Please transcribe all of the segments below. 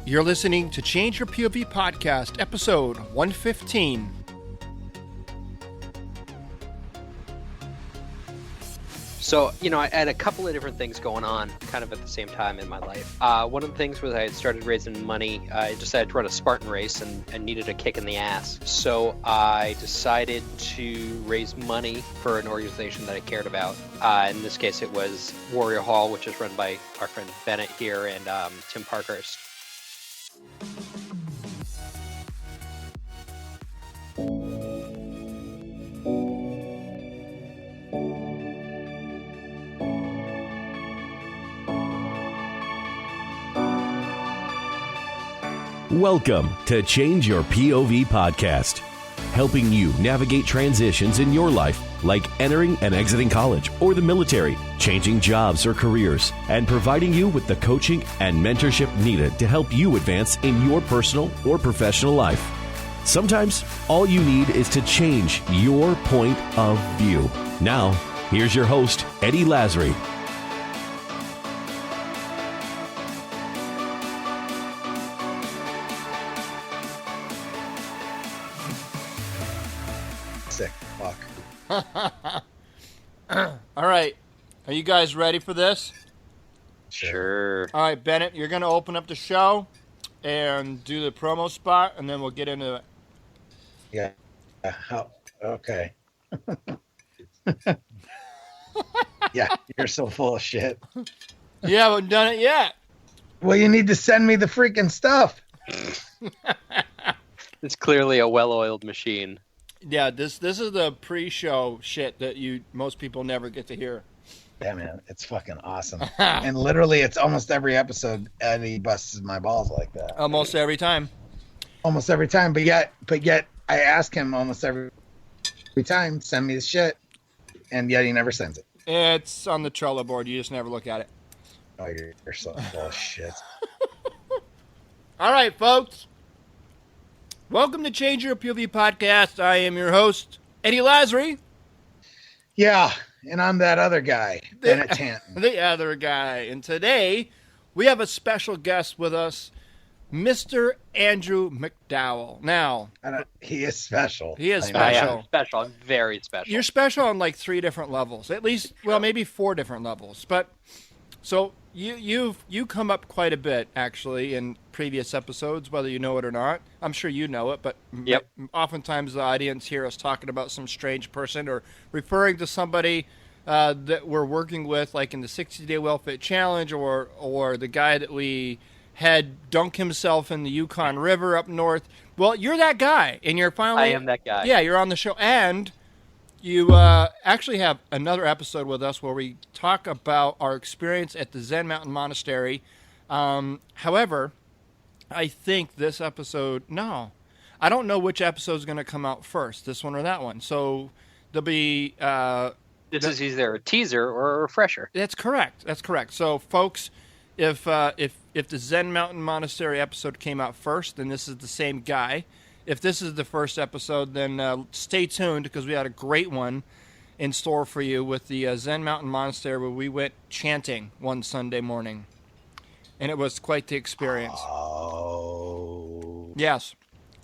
You're listening to Change Your POV Podcast, episode 115. So, I had a couple of different things going on kind of at the same time in my life. One of the things was I had started raising money. I decided to run a Spartan race and needed a kick in the ass. So I decided to raise money for an organization that I cared about. In this case, it was Warrior Hall, which is run by our friend Bennett here and Tim Parkhurst. Welcome to Change Your POV Podcast, helping you navigate transitions in your life, like entering and exiting college or the military, changing jobs or careers, and providing you with the coaching and mentorship needed to help you advance in your personal or professional life. Sometimes all you need is to change your point of view. Now, here's your host, Eddie Lazary. Sick fuck. All right. Are you guys ready for this? Sure. All right, Bennett, you're going to open up the show and do the promo spot, and then we'll get into it. Yeah. Okay. Yeah, you're so full of shit. You haven't done it yet. Well, you need to send me the freaking stuff. It's clearly a well-oiled machine. Yeah, this is the pre-show shit that most people never get to hear. Yeah, man, it's fucking awesome. And literally, it's almost every episode Eddie busts my balls like that. Almost every time. Almost every time, but yet I ask him almost every time, send me the shit, and yet he never sends it. It's on the Trello board. You just never look at it. Oh, you're so full of shit. All right, folks. Welcome to Change Your POV Podcast. I am your host, Eddie Lazary. Yeah, and I'm that other guy, Bennett Tanton. The other guy. And today, we have a special guest with us, Mr. Andrew McDowell. Now, he is special. He is I special. I am special. I'm very special. You're special on like 3 different levels. At least, well, maybe 4 different levels. But, so, you come up quite a bit, actually, in previous episodes, whether you know it or not. I'm sure you know it, but Yep. Oftentimes the audience hear us talking about some strange person or referring to somebody that we're working with, like in the 60-Day Well-Fit Challenge, or the guy that we had dunk himself in the Yukon River up north. Well, you're that guy, and you're finally... I am that guy. Yeah, you're on the show, and you actually have another episode with us where we talk about our experience at the Zen Mountain Monastery. However, I think this episode... No. I don't know which episode is going to come out first, this one or that one. So there'll be... This is either a teaser or a refresher. That's correct. That's correct. So, folks, if the Zen Mountain Monastery episode came out first, then this is the same guy. If this is the first episode, then stay tuned because we had a great one in store for you with the Zen Mountain Monastery where we went chanting one Sunday morning. And it was quite the experience. Oh. Yes.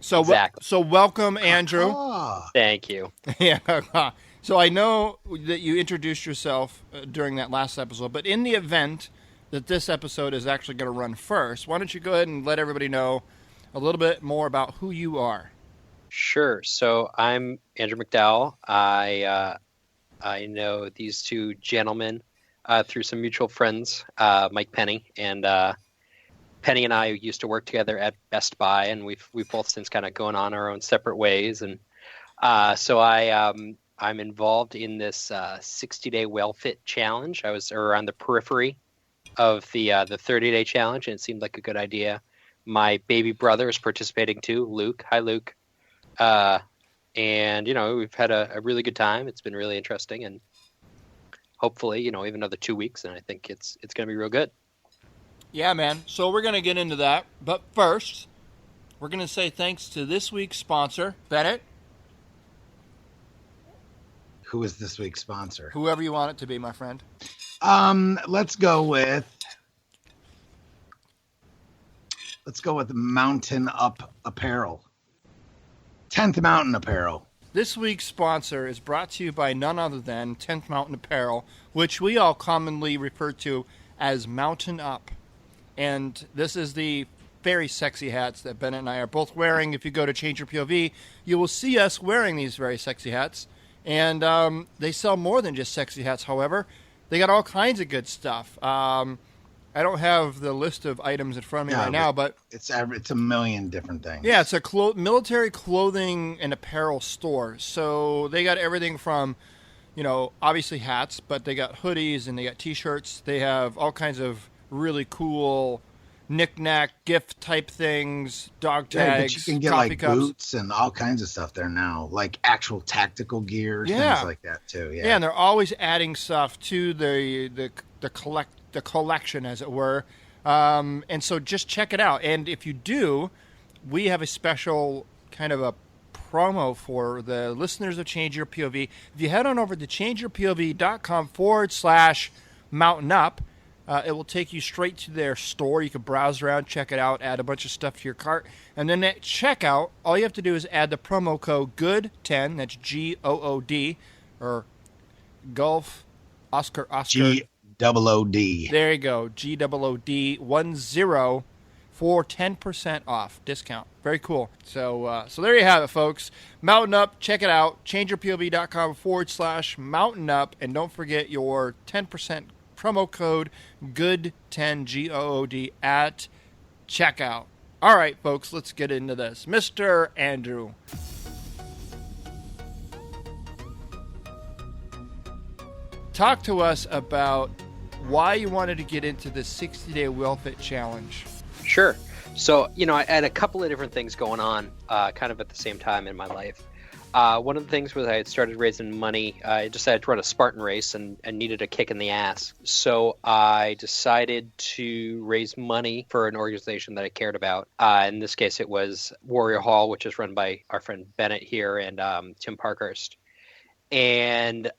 So, Exactly. So welcome, Andrew. Thank you. Yeah. So I know that you introduced yourself during that last episode, but in the event that this episode is actually going to run first, why don't you go ahead and let everybody know a little bit more about who you are? Sure. So I'm Andrew McDowell. I know these 2 gentlemen through some mutual friends, Mike Penny, and Penny and I used to work together at Best Buy, and we've both since kind of gone on our own separate ways. And so I'm involved in this 60-Day Well-Fit Challenge. I was around the periphery of the 30-day challenge, and it seemed like a good idea. My baby brother is participating too, Luke. Hi, Luke. And, we've had a really good time. It's been really interesting, and hopefully, even another 2 weeks, and I think it's going to be real good. Yeah, man. So we're going to get into that. But first, we're going to say thanks to this week's sponsor, Bennett. Who is this week's sponsor? Whoever you want it to be, my friend. Let's go with Let's go with Mountain Up Apparel. 10th Mountain Apparel. This week's sponsor is brought to you by none other than 10th Mountain Apparel, which we all commonly refer to as Mountain Up. And this is the very sexy hats that Bennett and I are both wearing. If you go to Change Your POV, you will see us wearing these very sexy hats. And they sell more than just sexy hats, however. They got all kinds of good stuff. I don't have the list of items in front of me right now, but it's a million different things. Yeah, it's a military clothing and apparel store. So they got everything from, obviously hats, but they got hoodies and they got T-shirts. They have all kinds of really cool knick-knack gift type things, dog tags, but you can get like cups. Boots and all kinds of stuff there now, like actual tactical gear, things like that too. Yeah, and they're always adding stuff to the collection, as it were. And so just check it out. And if you do, we have a special kind of a promo for the listeners of Change Your POV. If you head on over to changeyourpov.com/mountain up, it will take you straight to their store. You can browse around, check it out, add a bunch of stuff to your cart. And then at checkout, all you have to do is add the promo code GOOD10, that's GOOD, or Gulf Oscar. GOOD. There you go, GOOD10 for 10% off discount. Very cool. So there you have it, folks. Mountain Up, check it out. changeyourpov.com/mountain up, and don't forget your 10% promo code GOOD10 GOOD at checkout. All right, folks, let's get into this. Mr. Andrew. Talk to us about why you wanted to get into the 60-day Will Fit Challenge. Sure. So, I had a couple of different things going on kind of at the same time in my life. One of the things was I had started raising money. I decided to run a Spartan race and needed a kick in the ass. So I decided to raise money for an organization that I cared about. In this case, it was Warrior Hall, which is run by our friend Bennett here and Tim Parkhurst. And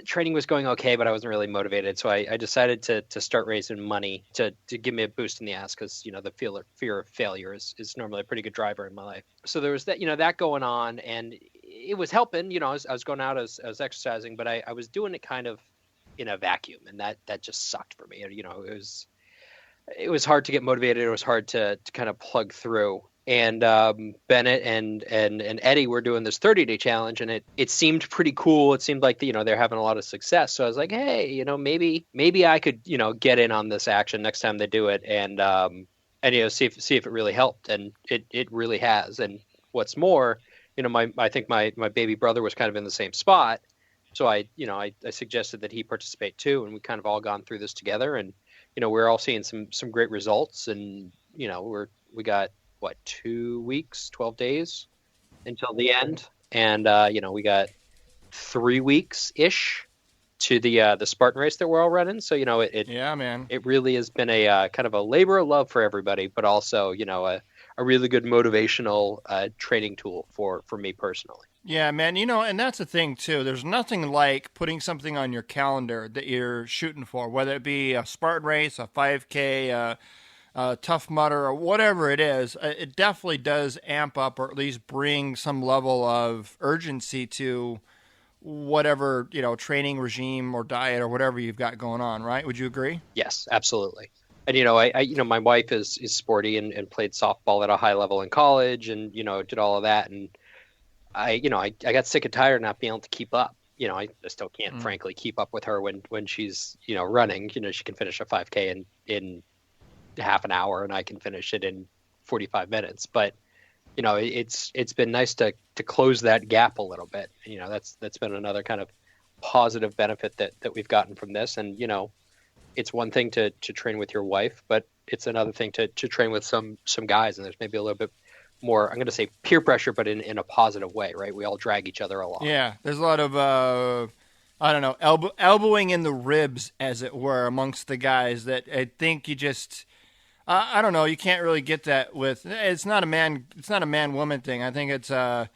training was going okay, but I wasn't really motivated. So I decided to start raising money to give me a boost in the ass because, the fear of failure is normally a pretty good driver in my life. So there was that, that going on, and it was helping. I was going out, I was exercising, but I was doing it kind of in a vacuum, and that just sucked for me. It was hard to get motivated. It was hard to kind of plug through. And Bennett and Eddie were doing this 30-day challenge, and it seemed pretty cool. It seemed like they're having a lot of success. So I was like, hey, maybe I could get in on this action next time they do it, and see if it really helped. And it really has. And what's more, I think my baby brother was kind of in the same spot. So I suggested that he participate too, and we kind of all gone through this together, and we're all seeing some great results, and we got 2 weeks, 12 days until the end, and we got 3 weeks ish to the Spartan race that we're all running. So it really has been a kind of a labor of love for everybody, but also a really good motivational training tool for me personally. Yeah, man, and that's the thing too. There's nothing like putting something on your calendar that you're shooting for, whether it be a Spartan race, a 5K, Tough Mudder, or whatever it is. It definitely does amp up, or at least bring some level of urgency to whatever training regime or diet or whatever you've got going on. Right? Would you agree? Yes, absolutely. And I my wife is sporty and played softball at a high level in college, and did all of that, and I got sick and tired of not being able to keep up. I still can't frankly keep up with her when she's running. She can finish a 5K in half an hour, and I can finish it in 45 minutes. But it's been nice to close that gap a little bit. That's been another kind of positive benefit that we've gotten from this. And it's one thing to train with your wife, but it's another thing to train with some guys, and there's maybe a little bit more, I'm going to say peer pressure, but in a positive way, right? We all drag each other along. Yeah, there's a lot of elbowing in the ribs, as it were, amongst the guys that I think you just I don't know. You can't really get that with. It's not a man-woman thing. I think it's I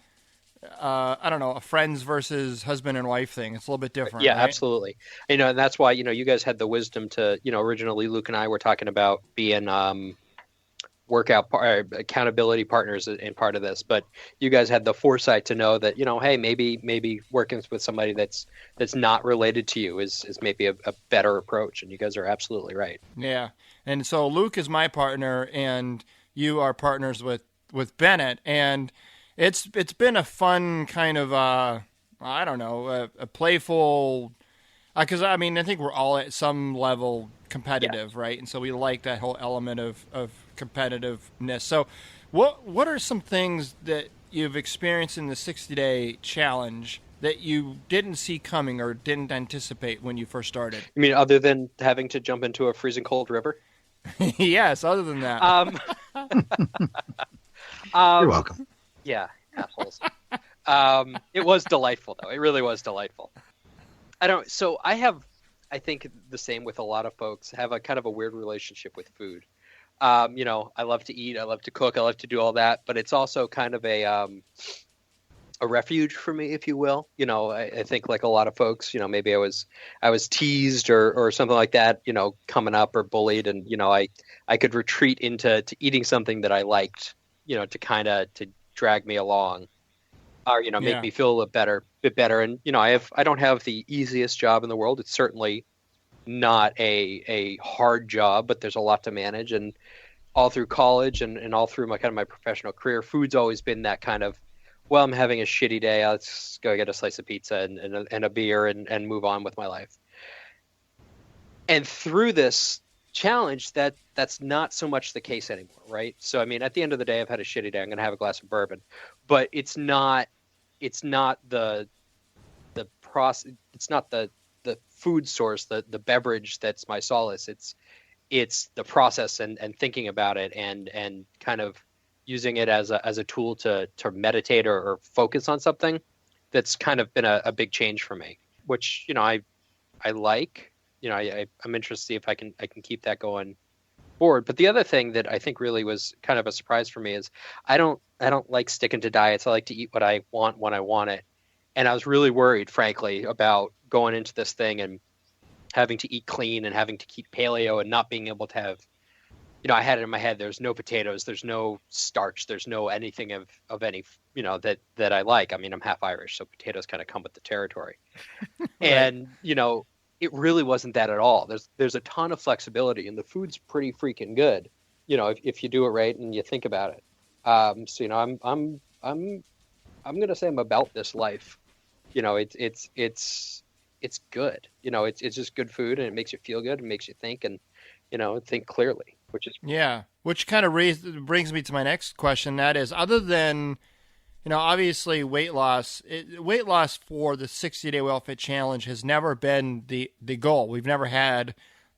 don't know, a friends versus husband and wife thing. It's a little bit different. Yeah, right? Absolutely. And that's why you guys had the wisdom to originally Luke and I were talking about being accountability partners in part of this, but you guys had the foresight to know that, hey, maybe working with somebody that's not related to you is maybe a better approach. And you guys are absolutely right. Yeah. And so Luke is my partner, and you are partners with Bennett, and it's been a fun kind of I don't know, a playful, because I think we're all at some level competitive, right? And so we like that whole element of competitiveness. So what are some things that you've experienced in the 60-day challenge that you didn't see coming or didn't anticipate when you first started? You mean other than having to jump into a freezing cold river? Yes, other than that. You're welcome. Yeah, assholes. It was delightful, though. It really was delightful. I think the same with a lot of folks, have a kind of a weird relationship with food. I love to eat, I love to cook, I love to do all that, but it's also kind of a refuge for me, if you will. I think like a lot of folks, maybe I was teased or something like that, coming up, or bullied, and I could retreat into eating something that I liked, to kind of to drag me along, or make me feel a bit better. And I don't have the easiest job in the world. It's certainly not a hard job, but there's a lot to manage. And all through college and all through my professional career, food's always been that kind of, well, I'm having a shitty day, let's go get a slice of pizza and a beer and move on with my life. And through this challenge, that's not so much the case anymore, right? So at the end of the day, I've had a shitty day, I'm gonna have a glass of bourbon, but it's not the process, it's not the food source, the beverage that's my solace. It's the process and thinking about it and kind of using it as a tool to meditate or focus on something. That's kind of been a big change for me, which I like. I'm interested to see if I can keep that going forward. But the other thing that I think really was kind of a surprise for me is I don't like sticking to diets. I like to eat what I want when I want it. And I was really worried, frankly, about going into this thing and having to eat clean and having to keep paleo and not being able to have, I had it in my head, there's no potatoes, there's no starch, there's no anything of any, that I like. I'm half Irish, so potatoes kind of come with the territory. Right. And, it really wasn't that at all. There's a ton of flexibility, and the food's pretty freaking good, if you do it right and you think about it. So I'm gonna say I'm about this life. It's good. It's just good food, and it makes you feel good and makes you think and think clearly, which is which kind of brings me to my next question. That is, other than obviously weight loss for the 60-day Well Fit Challenge has never been the goal. We've never had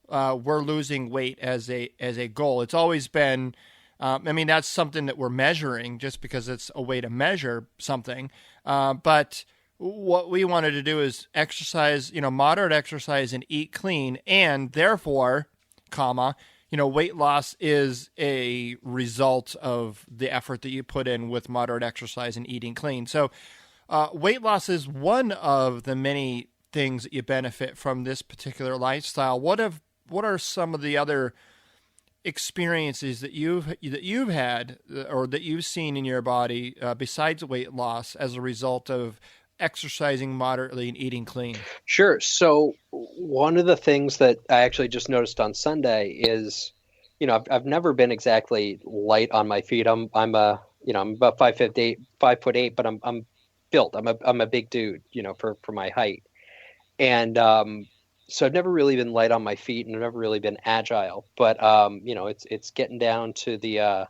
we're losing weight as a goal. It's always been that's something that we're measuring just because it's a way to measure something. But what we wanted to do is exercise, moderate exercise and eat clean, and therefore, weight loss is a result of the effort that you put in with moderate exercise and eating clean. So weight loss is one of the many things that you benefit from this particular lifestyle. What are some of the other experiences that you've had or that you've seen in your body besides weight loss as a result of exercising moderately and eating clean? Sure. So one of the things that I actually just noticed on Sunday is, I've never been exactly light on my feet. I'm about 5'8", but I'm built. I'm a big dude, for my height. And so I've never really been light on my feet, and I've never really been agile. But it's getting down to the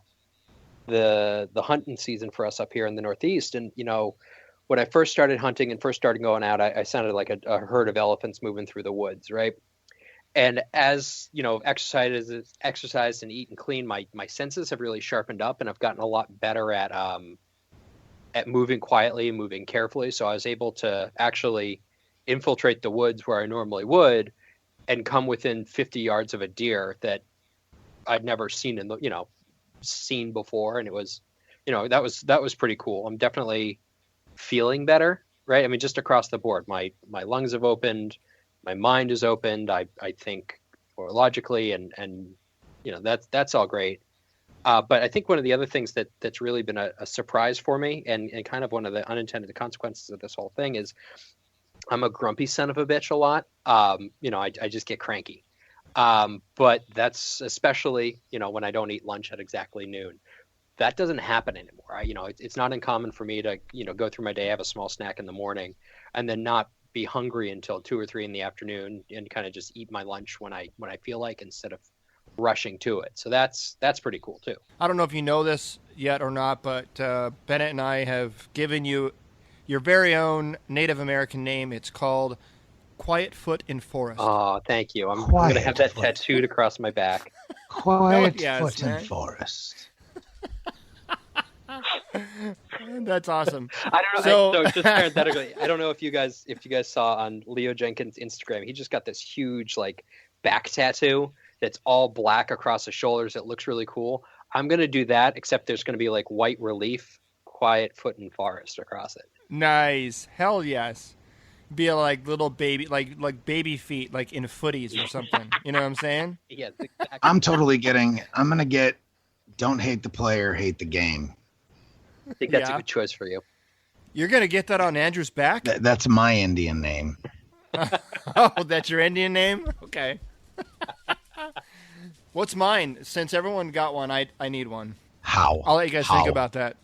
hunting season for us up here in the Northeast, and when I first started hunting and first started going out, I sounded like a herd of elephants moving through the woods, right? And as exercised and eaten clean, my senses have really sharpened up, and I've gotten a lot better at moving quietly and moving carefully. So I was able to actually infiltrate the woods where I normally would, and come within 50 yards of a deer that I'd never seen seen before, and it was, that was pretty cool. I'm definitely feeling better, right? Just across the board, my lungs have opened, my mind is opened. I think more logically, and that's all great. But I think one of the other things that's really been a surprise for me, and kind of one of the unintended consequences of this whole thing, is I'm a grumpy son of a bitch a lot. I just get cranky. But that's especially, when I don't eat lunch at exactly noon. That doesn't happen anymore. It's not uncommon for me to, go through my day, have a small snack in the morning, and then not be hungry until 2 or 3 in the afternoon, and kind of just eat my lunch when I feel like, instead of rushing to it. So that's pretty cool too. I don't know if you know this yet or not, but Bennett and I have given you your very own Native American name. It's called Quiet Foot in Forest. Oh, thank you. I'm going to have that tattooed across my back. Quiet Foot in Forest. That's awesome. I don't know. So just parenthetically, I don't know if you guys saw on Leo Jenkins' Instagram, he just got this huge back tattoo that's all black across the shoulders. It looks really cool. I'm going to do that, except there's going to be white relief, Quiet Foot in Forest across it. Nice. Hell yes. Be little baby, like baby feet, in footies or something. You know what I'm saying? Yes, exactly. I'm going to get don't hate the player, hate the game. I think that's a good choice for you. You're going to get that on Andrew's back? That's my Indian name. Oh, that's your Indian name? Okay. What's mine? Since everyone got one, I need one. How? I'll let you guys think about that.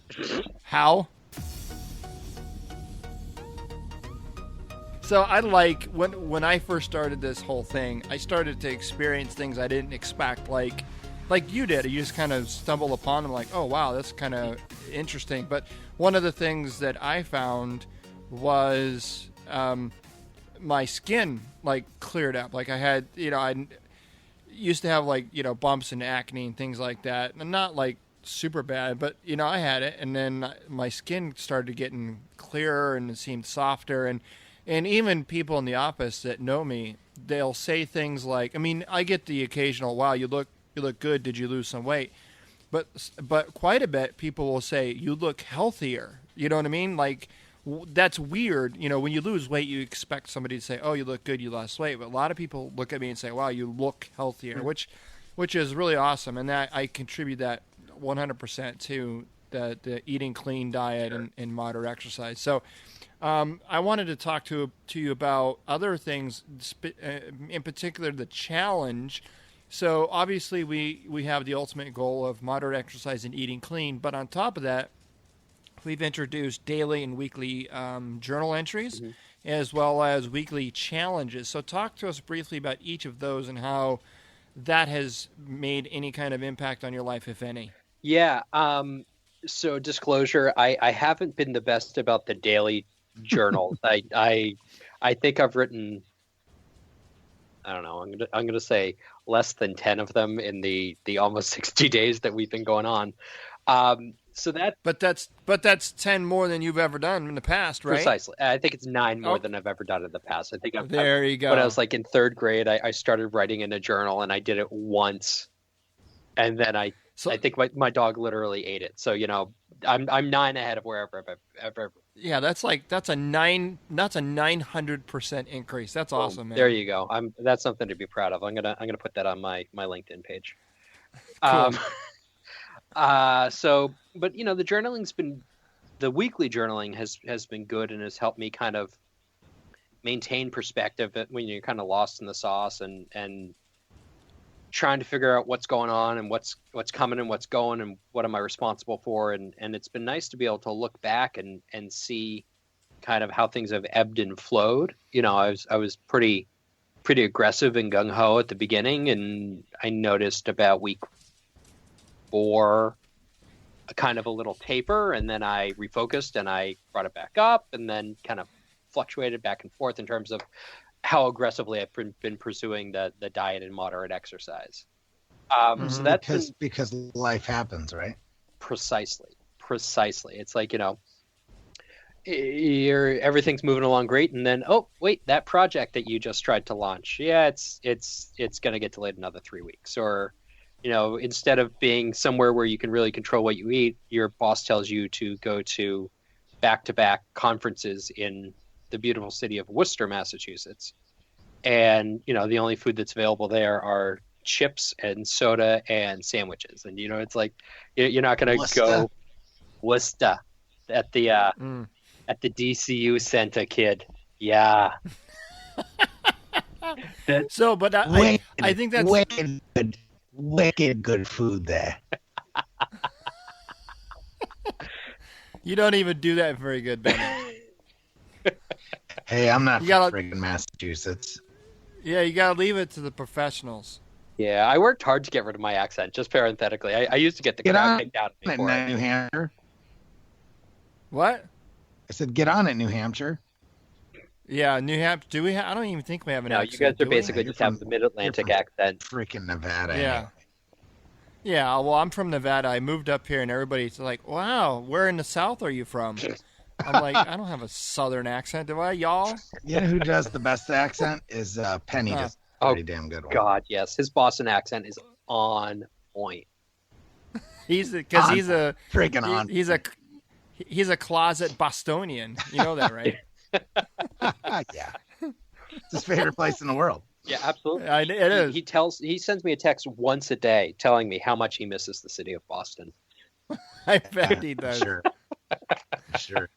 How? So I when I first started this whole thing, I started to experience things I didn't expect, like you did. You just kind of stumble upon them, oh wow, that's kind of interesting. But one of the things that I found was my skin cleared up. I had, I used to have bumps and acne and things like that, and not super bad, but I had it, and then my skin started getting clearer and it seemed softer, and even people in the office that know me, they'll say things like, I get the occasional, wow, you look good, did you lose some weight? But quite a bit, people will say, you look healthier. You know what I mean? That's weird. When you lose weight, you expect somebody to say, oh, you look good, you lost weight. But a lot of people look at me and say, wow, you look healthier, which is really awesome. And that I contribute that 100% to the eating clean diet and moderate exercise. So I wanted to talk to you about other things, in particular the challenge. So obviously we have the ultimate goal of moderate exercise and eating clean, but on top of that, we've introduced daily and weekly journal entries, as well as weekly challenges. So talk to us briefly about each of those and how that has made any kind of impact on your life, if any. Yeah. So disclosure, I haven't been the best about the daily journal. I think I've written, I don't know, I'm gonna say less than 10 of them in the almost 60 days that we've been going on. But that's 10 more than you've ever done in the past, right? Precisely. I think it's 9 more than I've ever done in the past. I think you go. When I was in 3rd grade, I started writing in a journal, and I did it once, and then I think my dog literally ate it. So I'm 9 ahead of wherever I've ever. Yeah, that's a 900% increase. That's awesome, man. There you go. That's something to be proud of. I'm gonna put that on my LinkedIn page. Cool. But the weekly journaling has been good and has helped me kind of maintain perspective when you're kind of lost in the sauce and trying to figure out what's going on and what's coming and what's going and what am I responsible for. And it's been nice to be able to look back and see kind of how things have ebbed and flowed. I was pretty aggressive and gung ho at the beginning, and I noticed about week 4 a kind of a little taper, and then I refocused and I brought it back up, and then kind of fluctuated back and forth in terms of how aggressively I've been pursuing the diet and moderate exercise. So that's because life happens, right? Precisely. It's everything's moving along great, and then that project that you just tried to launch, it's going to get delayed another 3 weeks, or instead of being somewhere where you can really control what you eat, your boss tells you to go to back-to-back conferences in the beautiful city of Worcester, Massachusetts. And, the only food that's available there are chips and soda and sandwiches, and it's like you're not gonna Worcester. go Worcester at the DCU Center, kid. Yeah. So, but I think that's wicked good food there. you don't even do that very good, Bennett. Hey, I'm not You from gotta- friggin' Massachusetts. Yeah, you gotta leave it to the professionals. Yeah, I worked hard to get rid of my accent. Just parenthetically, I used to get the Get crowd on kicked out of me it, for it. New Hampshire. What? I said, get on it, New Hampshire. Yeah, New Hampshire. Do we? I don't even think we have an No, accent. you guys are do we? basically You're just have from- the Mid-Atlantic you're from- accent. Freaking Nevada. Yeah. anyway. Yeah, well, I'm from Nevada. I moved up here, and everybody's like, "Wow, where in the South are you from?" I'm like, I don't have a Southern accent, do I, y'all? You know who does the best accent is Penny. Does a Oh, pretty damn good one. God, yes, his Boston accent is on point. He's because he's a Freaking on. he's a closet Bostonian. You know that, right? Yeah. It's his favorite place in the world. Yeah, absolutely. It is. He sends me a text once a day telling me how much he misses the city of Boston. I bet he does. Sure. Sure.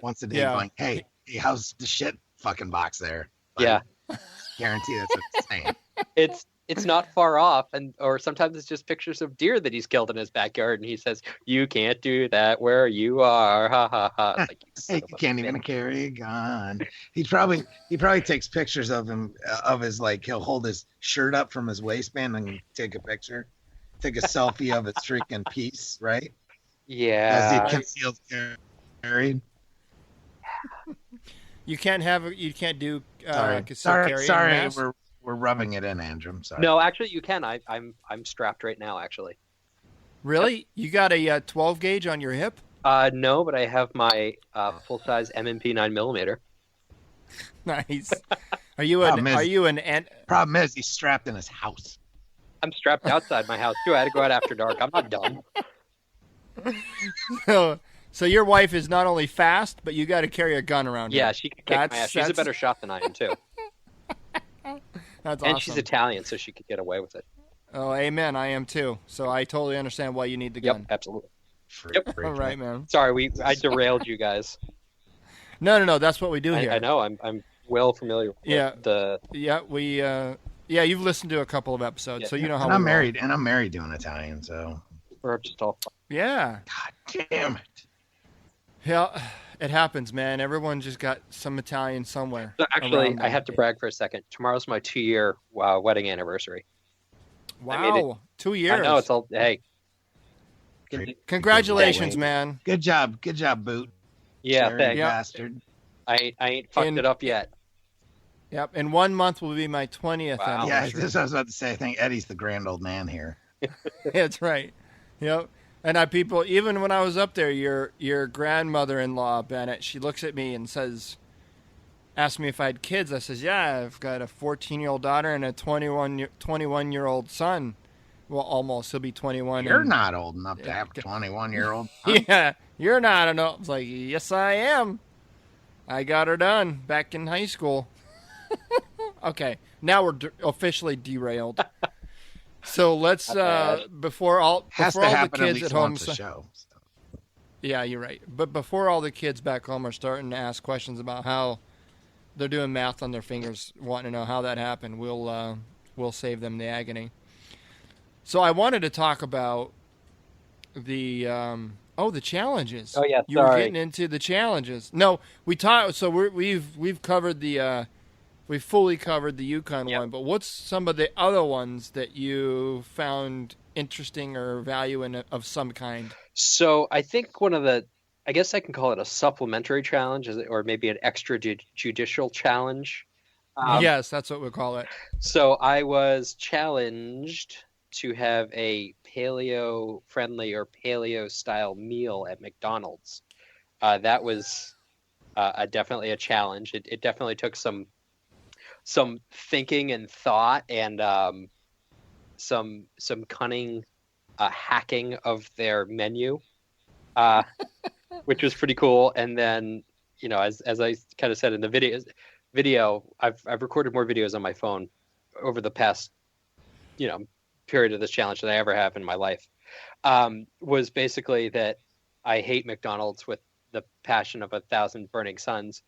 Once a day, Yeah. going, hey, how's the shit fucking box there? Like, Yeah, Guarantee that's what it's saying. it's not far off, or sometimes it's just pictures of deer that he's killed in his backyard, and he says, "You can't do that where you are." Ha ha ha. It's like, Hey, you can't even carry a gun. He probably takes pictures of him of his, like, he'll hold his shirt up from his waistband and take a picture, take a selfie of his freaking piece, right? As Yeah. he conceals carried. You can't do concealed carry. Sorry, mask? we're rubbing it in, Andrew. I'm sorry. No, actually, you can. I'm strapped right now, actually. Really? You got a 12 gauge on your hip? No, but I have my full-size M&P 9mm. Nice. Are you an Problem is, he's strapped in his house. I'm strapped outside my house too. I had to go out after dark. I'm not dumb. So your wife is not only fast, but you got to carry a gun around her. Yeah, she could kick my ass. She's a that's- better shot than I am too. That's And awesome. she's Italian, so she could get away with it. Oh, amen. I am too. So I totally understand why you need the Yep, gun. absolutely. Yep. All right, man. Sorry, I derailed you guys. No. That's what we do here. I know. I'm well familiar with Yeah. the. Yeah, you've listened to a couple of episodes, Yeah. so you know how. And I'm we roll. married, to an Italian, so We're just all. Yeah. God damn it. Yeah, it happens, man. Everyone just got some Italian somewhere. So actually, around I them. have to brag for a second. Tomorrow's my 2-year wedding anniversary. I made it. Wow, 2 years. I know it's all. Hey. Congratulations, Yeah, man. Good job, Boot. Yeah, Dirty thanks. Yeah. bastard. I ain't fucked And- it up yet. Yep. In 1 month will be my 20th Wow. Yeah, anniversary. this is what I was about to say. I think Eddie's the grand old man here. That's right. Yep. And people, even when I was up there, your grandmother-in-law, Bennett, she looks at me and asked me if I had kids. I says, yeah, I've got a 14-year-old daughter and a 21-year-old son. Well, almost. He'll be 21. You're and- not old enough to have a 21-year-old. Yeah, you're not. I was like, yes, I am. I got her done back in high school. Okay, now we're officially derailed. So let's before all Has to the happen at kids least at home. once a show. So. Yeah, you're right. But before all the kids back home are starting to ask questions about how they're doing math on their fingers, wanting to know how that happened, we'll save them the agony. So I wanted to talk about the challenges. Oh, yeah, you were sorry. getting into the challenges. No, we talked. So we've covered the we fully covered the Yukon Yep. one. But what's some of the other ones that you found interesting or value in of some kind? So I think one of the, I guess I can call it a supplementary challenge, or maybe an extrajudicial challenge. Yes, that's what we call it. So I was challenged to have a paleo-friendly or paleo-style meal at McDonald's. That was definitely a challenge. It definitely took some thinking and thought and some cunning hacking of their menu, which was pretty cool. And then, as I kind of said in the video, I've recorded more videos on my phone over the past period of this challenge that I ever have in my life, was basically that I hate McDonald's with the passion of 1,000 burning suns,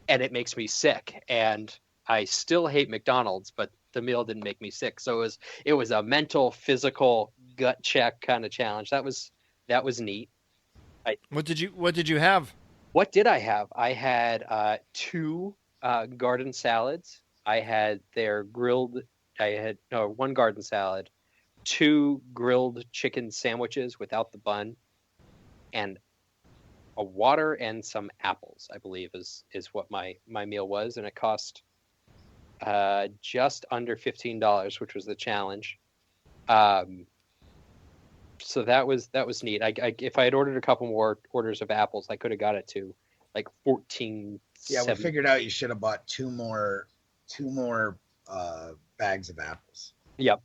and it makes me sick. And I still hate McDonald's, but the meal didn't make me sick. So it was a mental, physical gut check kind of challenge. That was neat. What did you have? What did I have? I had 2 garden salads. I had one garden salad, 2 grilled chicken sandwiches without the bun, and a water and some apples, I believe is what my meal was, and it cost just under $15, which was the challenge. So that was neat. If I had ordered a couple more orders of apples, I could have got it to like 14. Yeah, we figured out you should have bought two more bags of apples. Yep.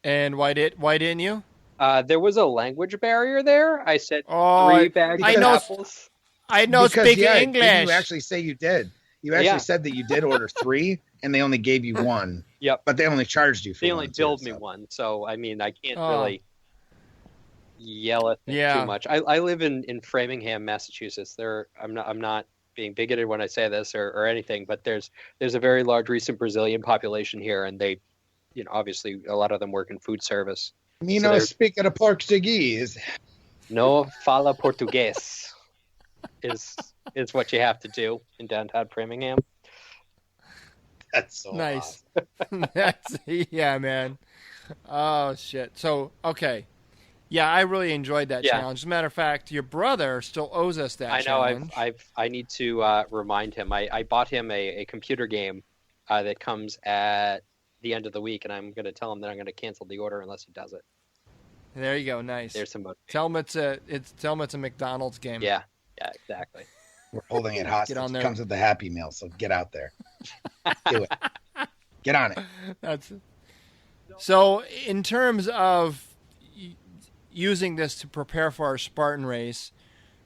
And why didn't you? There was a language barrier there. I said 3 bags of apples. I know speaking English. Didn't you actually say you did? You actually said that you did order 3, and they only gave you 1. Yep. But they only charged you for 1. They only billed me 1, so I mean, I can't really yell at them too much. I live in Framingham, Massachusetts. I'm not being bigoted when I say this or anything, but there's a very large recent Brazilian population here, and they, obviously a lot of them work in food service. Speaking of Portuguese. No fala português is what you have to do in downtown Framingham. That's so nice. Awesome. Yeah, man. Oh shit. So okay. Yeah, I really enjoyed that challenge. As a matter of fact, your brother still owes us that challenge. I know. I need to remind him. I bought him a computer game that comes at the end of the week, and I'm going to tell him that I'm going to cancel the order unless he does it. There you go. Nice. There's some motivation. Tell him it's a McDonald's game. Yeah, exactly. We're holding it hostage. It comes with the Happy Meal, so get out there. Do it. Get on it. So in terms of using this to prepare for our Spartan race,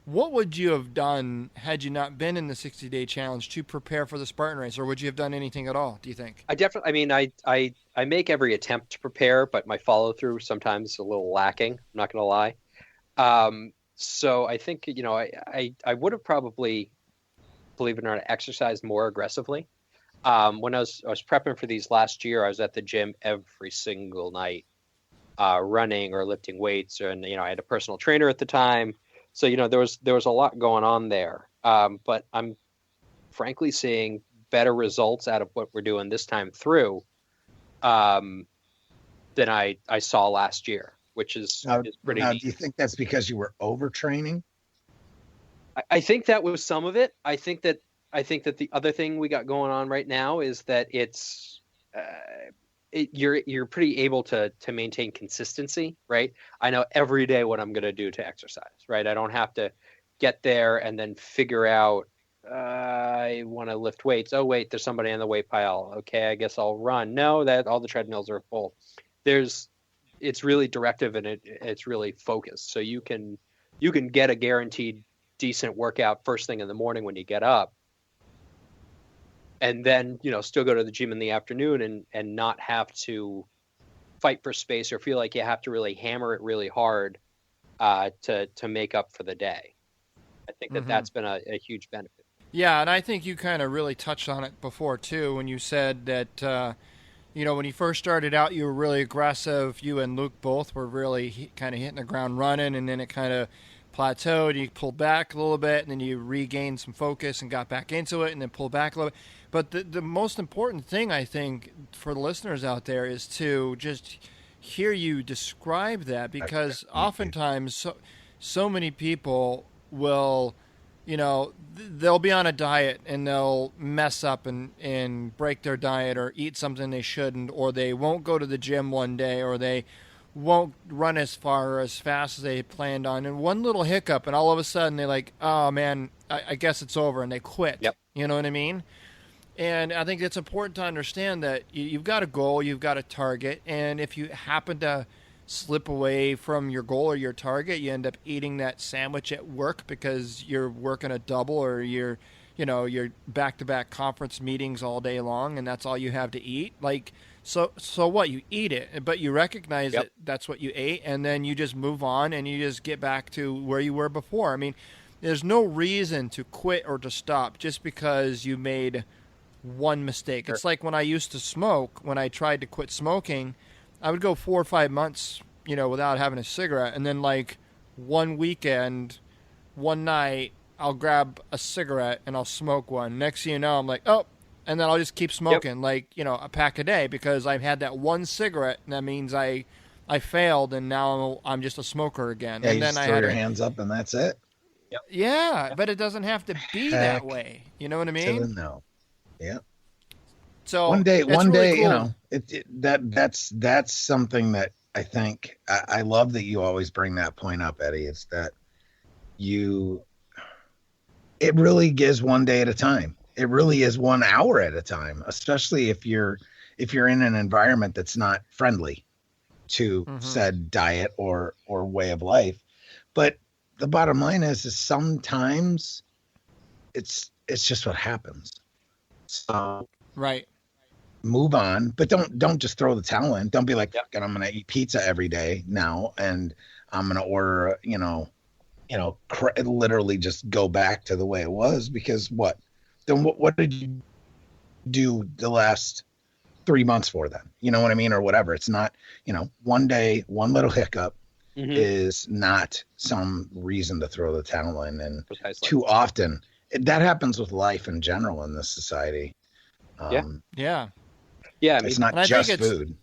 what would you have done had you not been in the 60-day challenge to prepare for the Spartan race, or would you have done anything at all, do you think? I make every attempt to prepare, but my follow-through sometimes is a little lacking. I'm not going to lie. So I think, I would have probably, believe it or not, exercised more aggressively. When I was prepping for these last year, I was at the gym every single night, running or lifting weights, and I had a personal trainer at the time, so there was a lot going on there. But I'm frankly seeing better results out of what we're doing this time through than I saw last year, which is pretty neat. Do you think that's because you were overtraining? I think that was some of it. I think that the other thing we got going on right now is that it's you're pretty able to maintain consistency, right? I know every day what I'm going to do to exercise, right? I don't have to get there and then figure out I want to lift weights. Oh wait, there's somebody on the weight pile. Okay, I guess I'll run. No, that all the treadmills are full. It's really directive, and it's really focused. So you can get a guaranteed decent workout first thing in the morning when you get up, and then still go to the gym in the afternoon and not have to fight for space or feel like you have to really hammer it really hard to make up for the day. I think that's been a huge benefit. Yeah, and I think you kind of really touched on it before too when you said that when you first started out, you were really aggressive. You and Luke both were really kind of hitting the ground running, and then it kind of plateaued. You pulled back a little bit, and then you regained some focus and got back into it, and then pulled back a little bit. But the most important thing, I think, for the listeners out there is to just hear you describe that, because oftentimes so many people will, they'll be on a diet and they'll mess up and break their diet or eat something they shouldn't, or they won't go to the gym one day, or they won't run as far or as fast as they planned on. And one little hiccup, and all of a sudden they're like, oh man, I guess it's over, and they quit. Yep. You know what I mean? And I think it's important to understand that you've got a goal, you've got a target, and if you happen to slip away from your goal or your target, you end up eating that sandwich at work because you're working a double, or you're back-to-back conference meetings all day long, and that's all you have to eat. Like, So what? You eat it, but you recognize Yep. that that's what you ate, and then you just move on and you just get back to where you were before. I mean, there's no reason to quit or to stop just because you made one mistake. Sure. It's like when I used to smoke. When I tried to quit smoking, I would go 4 or 5 months, without having a cigarette, and then like one weekend, one night, I'll grab a cigarette and I'll smoke one. Next thing you know, I'm like, oh. And then I'll just keep smoking, like, a pack a day because I've had that one cigarette, and that means I failed, and now I'm just a smoker again. Yeah, and you then just I throw had your to, hands up and that's it. yeah, but it doesn't have to be that Heck way. You know what I To the mean? no. Yeah. So One day, it's really cool. that's something that I think I love that you always bring that point up, Eddie. It's that it really is one day at a time. It really is 1 hour at a time, especially if you're in an environment that's not friendly to said diet or way of life. But the bottom line is sometimes it's just what happens. So Right. move on, but don't just throw the towel in. Don't be like, Yep. "Fuck it, I'm gonna eat pizza every day now, and I'm gonna order, literally just go back to the way it was." Because what? Then what did you do the last 3 months for then? You know what I mean, or whatever. It's not, one day, one little hiccup is not some reason to throw the towel in, and Precisely. too often that happens with life in general in this society. Yeah. Yeah, I mean, It's not And I just think it's- food.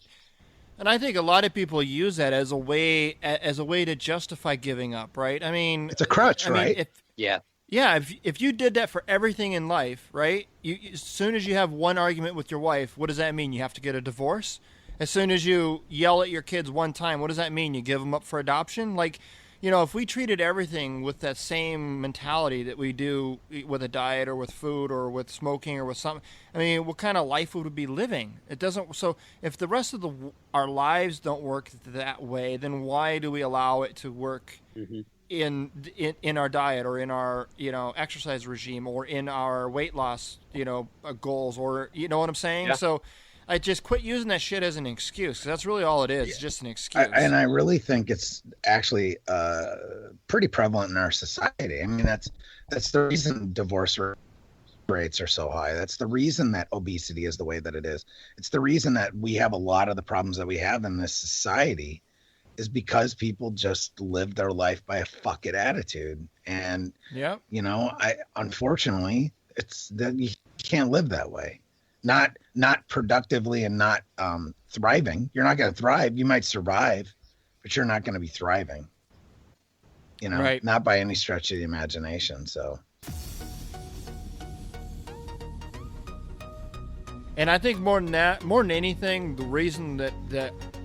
And I think a lot of people use that as a way to justify giving up, right? I mean, It's a crutch, right? If you did that for everything in life, right? As soon as you have one argument with your wife, what does that mean? You have to get a divorce? As soon as you yell at your kids one time, what does that mean? You give them up for adoption? Like, if we treated everything with that same mentality that we do with a diet or with food or with smoking or with something, I mean, what kind of life would we be living? It doesn't. So if the rest of our lives don't work that way, then why do we allow it to work in our diet or in our exercise regime or in our weight loss goals, or what I'm saying? Yeah. So I just quit using that shit as an excuse, 'cause that's really all it is. It's just an excuse. And I really think it's actually pretty prevalent in our society. I mean, that's the reason divorce rates are so high. That's the reason that obesity is the way that it is. It's the reason that we have a lot of the problems that we have in this society is because people just live their life by a fuck it attitude. And, Yep. Unfortunately, it's that you can't live that way. Not productively and not thriving. You're not going to thrive. You might survive, but you're not going to be thriving. Right. Not by any stretch of the imagination. So, And I think more than anything, the reason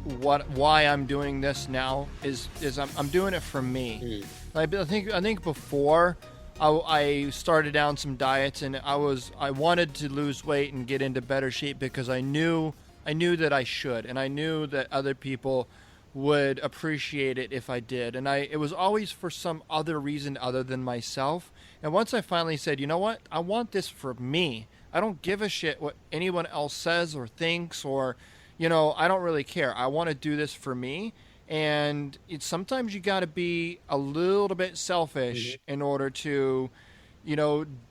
why I'm doing this now is I'm doing it for me. I think before I started down some diets, and I wanted to lose weight and get into better shape because I knew that I should, and I knew that other people would appreciate it if I did, and it was always for some other reason other than myself. And once I finally said, you know what, I want this for me. I don't give a shit what anyone else says or thinks, or I don't really care. I want to do this for me. And sometimes you got to be a little bit selfish in order to,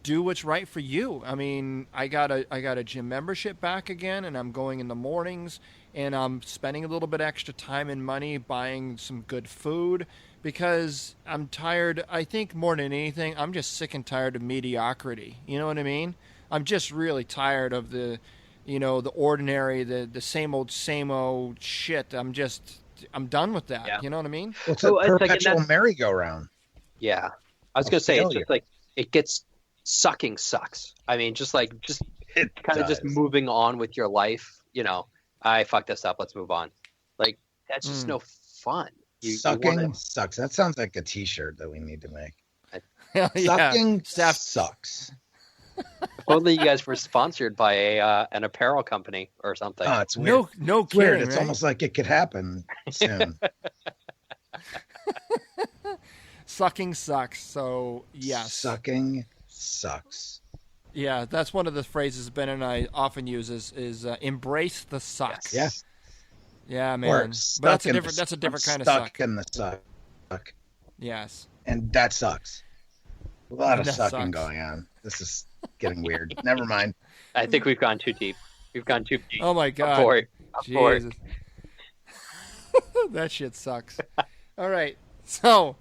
do what's right for you. I mean, I got a gym membership back again, and I'm going in the mornings, and I'm spending a little bit extra time and money buying some good food because I'm tired. I think more than anything, I'm just sick and tired of mediocrity. You know what I mean? I'm just really tired of the ordinary, the same old shit. I'm done with that. Yeah. You know what I mean? it's So a it's like- and perpetual that's- merry-go-round. Yeah, I was gonna say it's failure. just like it gets sucks. I mean, just kind of just does. moving on with your life. I fucked this up. Let's move on. Like that's just no fun. You Sucking wanna- sucks. That sounds like a T-shirt that we need to make. Yeah. Sucking Staff. sucks. If only you guys were sponsored by an apparel company or something. Oh, it's weird. No It's weird. kidding. It's right? almost like it could happen soon. Sucking sucks. So yes. Sucking sucks. Yeah, that's one of the phrases Ben and I often use is embrace the suck. Yes. Yeah, Or man. But that's a different kind of suck. Stuck in the suck. Yes. And that sucks. A lot of That sucking sucks. going on. This is getting weird. Never mind. I think we've gone too deep. We've gone too deep. Oh my God. Abort. Jesus. That shit sucks. All right. So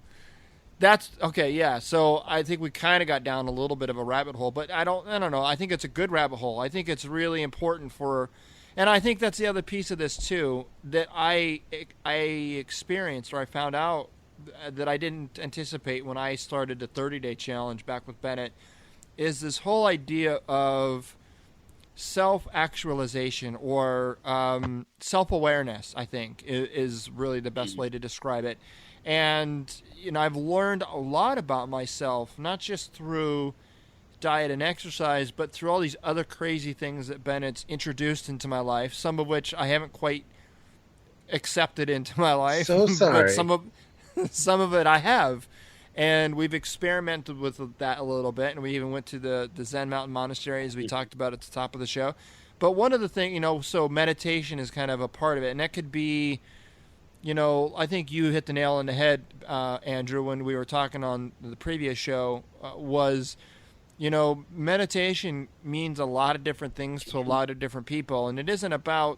that's okay. Yeah. So I think we kind of got down a little bit of a rabbit hole, but I don't know. I think it's a good rabbit hole. I think it's really important and I think that's the other piece of this too, that I experienced, or I found out that I didn't anticipate when I started the 30-day challenge back with Bennett, is this whole idea of self-actualization or self-awareness, I think, is really the best way to describe it. And, I've learned a lot about myself, not just through diet and exercise, but through all these other crazy things that Bennett's introduced into my life, some of which I haven't quite accepted into my life. So sorry. But some of it I have. And we've experimented with that a little bit, and we even went to the Zen Mountain Monastery, as we talked about at the top of the show. But one of the things, so meditation is kind of a part of it, and that could be, I think you hit the nail on the head, Andrew, when we were talking on the previous show, was, meditation means a lot of different things to a lot of different people, and it isn't about,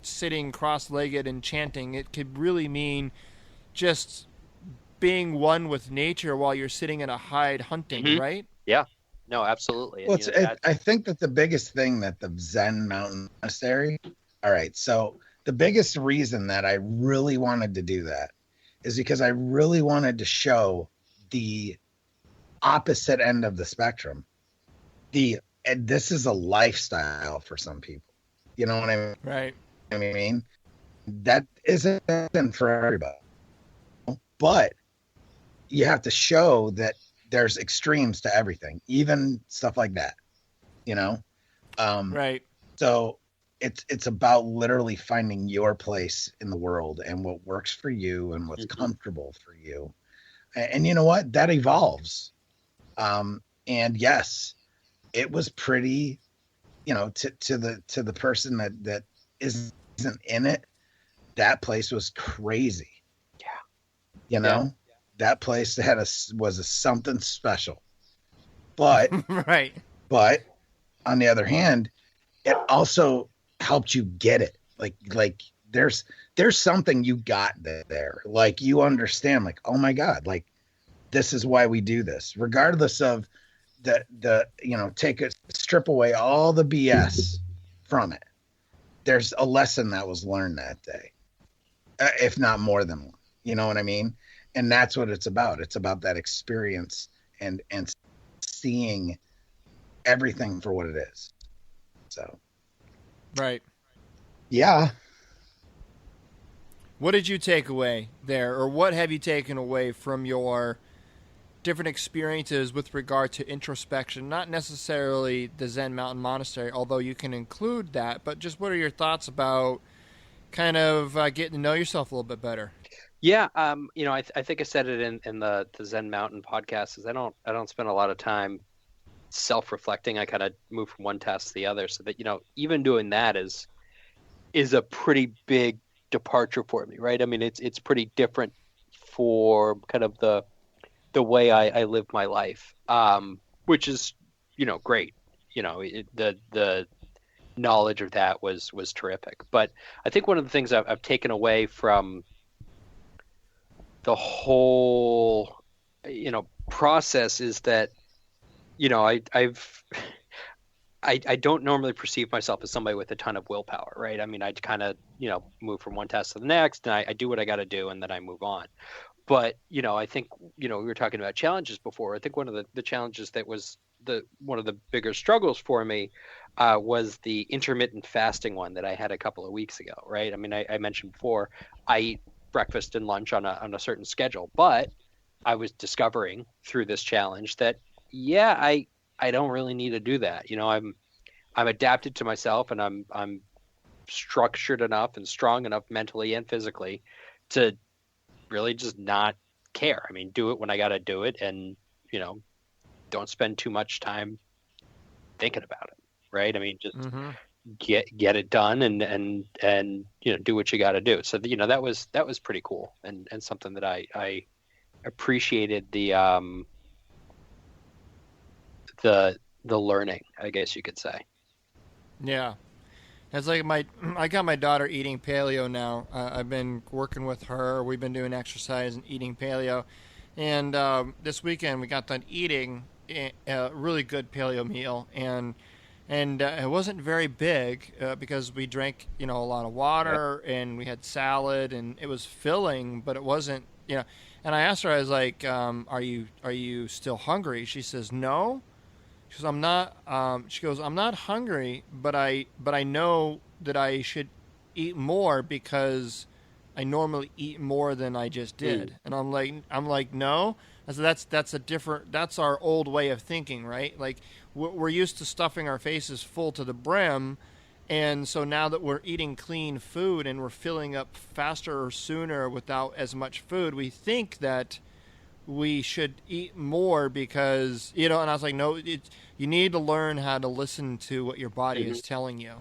sitting cross-legged and chanting. It could really mean just being one with nature while you're sitting in a hide hunting, right? Yeah. No, absolutely. Well, I think that the biggest thing that the Zen Mountain Monastery, all right, so the biggest reason that I really wanted to do that is because I really wanted to show the opposite end of the spectrum. And this is a lifestyle for some people. You know what I mean? Right. I mean, that isn't for everybody. But you have to show that there's extremes to everything, even stuff like that, Right. So it's about literally finding your place in the world and what works for you and what's comfortable for you. And you know what? That evolves. And yes, it was pretty, to the person that isn't in it, that place was crazy. Yeah. That place was something special. But right. But on the other hand, it also helped you get it. Like there's something you got there. Like you understand, like, oh my God, like this is why we do this, regardless of the strip away all the BS from it. There's a lesson that was learned that day, if not more than one. You know what I mean? And that's what it's about. It's about that experience and seeing everything for what it is. So, right. Yeah. What did you take away there, or what have you taken away from your different experiences with regard to introspection? Not necessarily the Zen Mountain Monastery, although you can include that, but just what are your thoughts about kind of getting to know yourself a little bit better? Yeah, I think I said it in the Zen Mountain podcast. Is I don't spend a lot of time self-reflecting. I kind of move from one task to the other, so that even doing that is a pretty big departure for me, right? I mean, it's pretty different for kind of the way I live my life, which is great. The knowledge of that was terrific. But I think one of the things I've taken away from the whole, process is that, I don't normally perceive myself as somebody with a ton of willpower, right? I mean, I kind of, move from one task to the next, and I do what I got to do, and then I move on. But, I think, we were talking about challenges before. I think one of the challenges that was one of the bigger struggles for me was the intermittent fasting one that I had a couple of weeks ago, right? I mean, I mentioned before, I eat breakfast and lunch on a certain schedule, but I was discovering through this challenge that, I don't really need to do that. I'm adapted to myself, and I'm structured enough and strong enough mentally and physically to really just not care. I mean, do it when I got to do it, and don't spend too much time thinking about it, right? I mean, just Mm-hmm. get it done and do what you got to do. So that was pretty cool and something that I appreciated the learning, I guess you could say. Yeah. It's like I got my daughter eating paleo now. I've been working with her. We've been doing exercise and eating paleo. And this weekend we got done eating a really good paleo meal. And it wasn't very big because we drank, a lot of water and we had salad and it was filling, but it wasn't, And I asked her, I was like, are you still hungry? She says, no. She goes, I'm not. She goes, I'm not hungry, but I know that I should eat more because I normally eat more than I just did. And I'm like, no. I said, that's our old way of thinking, right? Like we're used to stuffing our faces full to the brim, and so now that we're eating clean food and we're filling up faster or sooner without as much food, we think that we should eat more because, and I was like, no, you need to learn how to listen to what your body is telling you.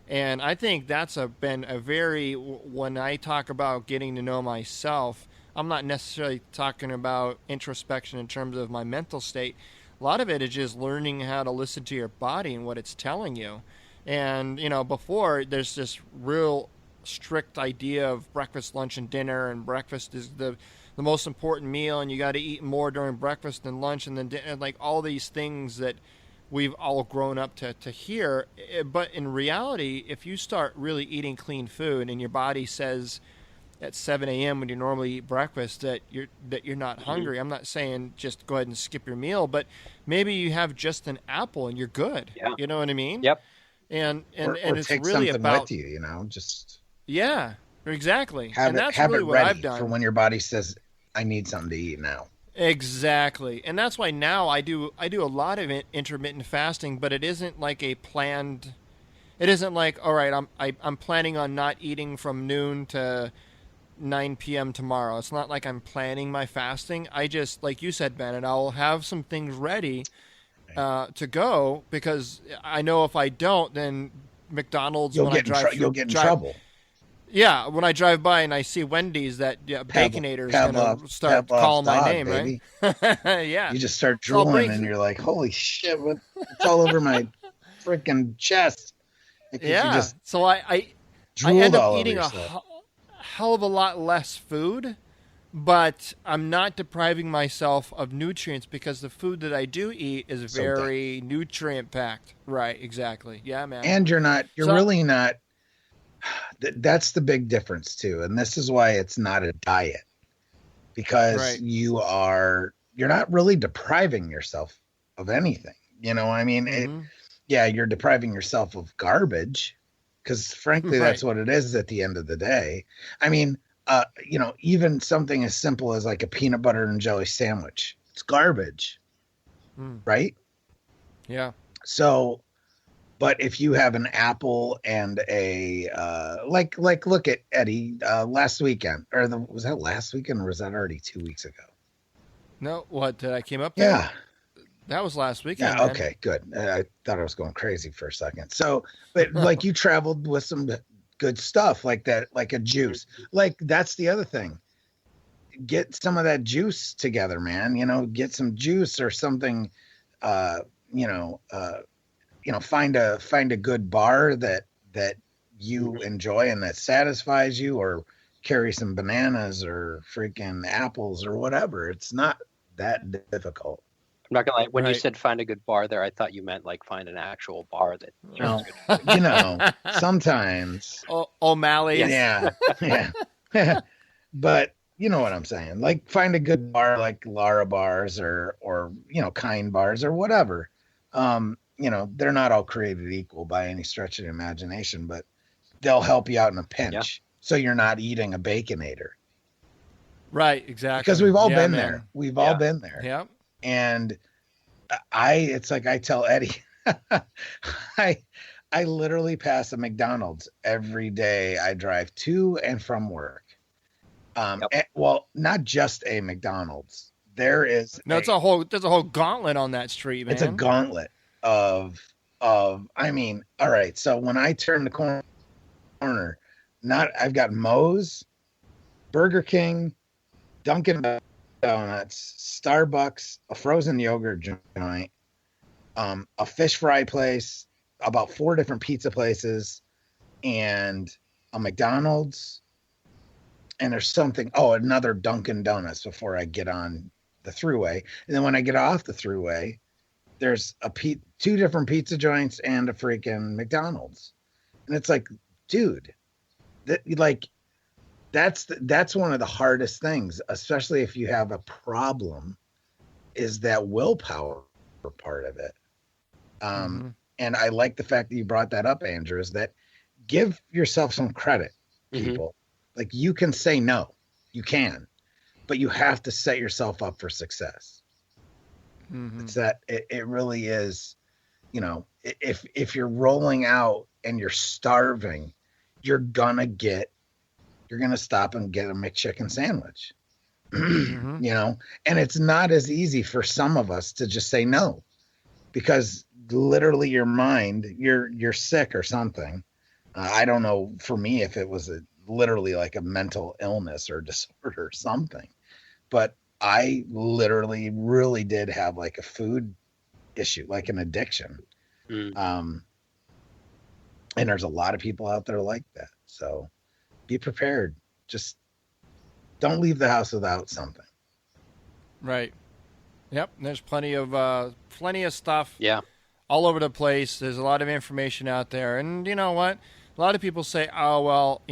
And I think that's been a very, when I talk about getting to know myself, I'm not necessarily talking about introspection in terms of my mental state. A lot of it is just learning how to listen to your body and what it's telling you. And, before there's this real strict idea of breakfast, lunch, and dinner, and breakfast is the most important meal, and you got to eat more during breakfast and lunch and then dinner, like all these things that we've all grown up to hear. But in reality, if you start really eating clean food and your body says at 7 a.m. when you normally eat breakfast that you're not hungry, I'm not saying just go ahead and skip your meal, but maybe you have just an apple and you're good. Yeah. You know what I mean? Yep. And or it's take really something about with you, just yeah, exactly. have and it, that's have really it what ready I've done for when your body says, I need something to eat now. Exactly. And that's why now I do a lot of intermittent fasting, but it isn't like it isn't like, all right, I'm planning on not eating from noon to 9 p.m. tomorrow. It's not like I'm planning my fasting. I just, like you said, Bennett, I'll have some things ready to go because I know if I don't, then McDonald's You'll get in trouble. Yeah, when I drive by and I see Wendy's, that Baconator is going to start Pavlov's calling my dog, name, baby. right? Yeah. You just start drooling and you're like, holy shit, it's all over my freaking chest. Because yeah. You just so I end up eating a hell of a lot less food, but I'm not depriving myself of nutrients because the food that I do eat is very nutrient packed. Right, exactly. Yeah, man. And you're really not. That's the big difference too, and this is why it's not a diet, because you're not really depriving yourself of anything. I mean, you're depriving yourself of garbage, because frankly, that's what it is at the end of the day. I mean, even something as simple as like a peanut butter and jelly sandwich, it's garbage, right? Yeah. So. But if you have an apple and a like look at Eddie last weekend, or was that last weekend, or was that already 2 weeks ago? No, what did I came up? Yeah, that was last weekend. Yeah, okay, good. I thought I was going crazy for a second. So, but like you traveled with some good stuff like that, like a juice. Like that's the other thing. Get some of that juice together, man. Get some juice or something. Find a good bar that you enjoy and that satisfies you, or carry some bananas or freaking apples or whatever. It's not that difficult. I'm not gonna lie. When you said find a good bar there, I thought you meant like find an actual bar that sounds good. Sometimes. O'Malley's. Yeah. But you know what I'm saying? Like find a good bar like Lara bars or Kind bars or whatever. They're not all created equal by any stretch of the imagination, but they'll help you out in a pinch. So you're not eating a Baconator. Right, exactly. Because we've all been there. We've all been there. Yeah. And it's like I tell Eddie, I literally pass a McDonald's every day I drive to and from work. Well, not just a McDonald's. There's a whole gauntlet on that street, man. It's a gauntlet. I mean, all right. So when I turn the corner, I've got Moe's, Burger King, Dunkin' Donuts, Starbucks, a frozen yogurt joint, a fish fry place, about 4 different pizza places, and a McDonald's. And there's another Dunkin' Donuts before I get on the thruway. And then when I get off the thruway, there's 2 different pizza joints and a freaking McDonald's. And it's like, dude, that's one of the hardest things, especially if you have a problem, is that willpower part of it. And I like the fact that you brought that up, Andrew, is that give yourself some credit, people. Like, you can say no, you can, but you have to set yourself up for success. It's that it really is, if you're rolling out and you're starving, you're gonna stop and get a McChicken sandwich. And it's not as easy for some of us to just say no, because literally your mind, you're sick or something. I don't know for me if it was literally like a mental illness or disorder or something, but I literally really did have like a food issue, like an addiction. And there's a lot of people out there like that. So be prepared. Just don't leave the house without something. Right. Yep. There's plenty of stuff. Yeah. All over the place. There's a lot of information out there. And you know what? A lot of people say, oh, well,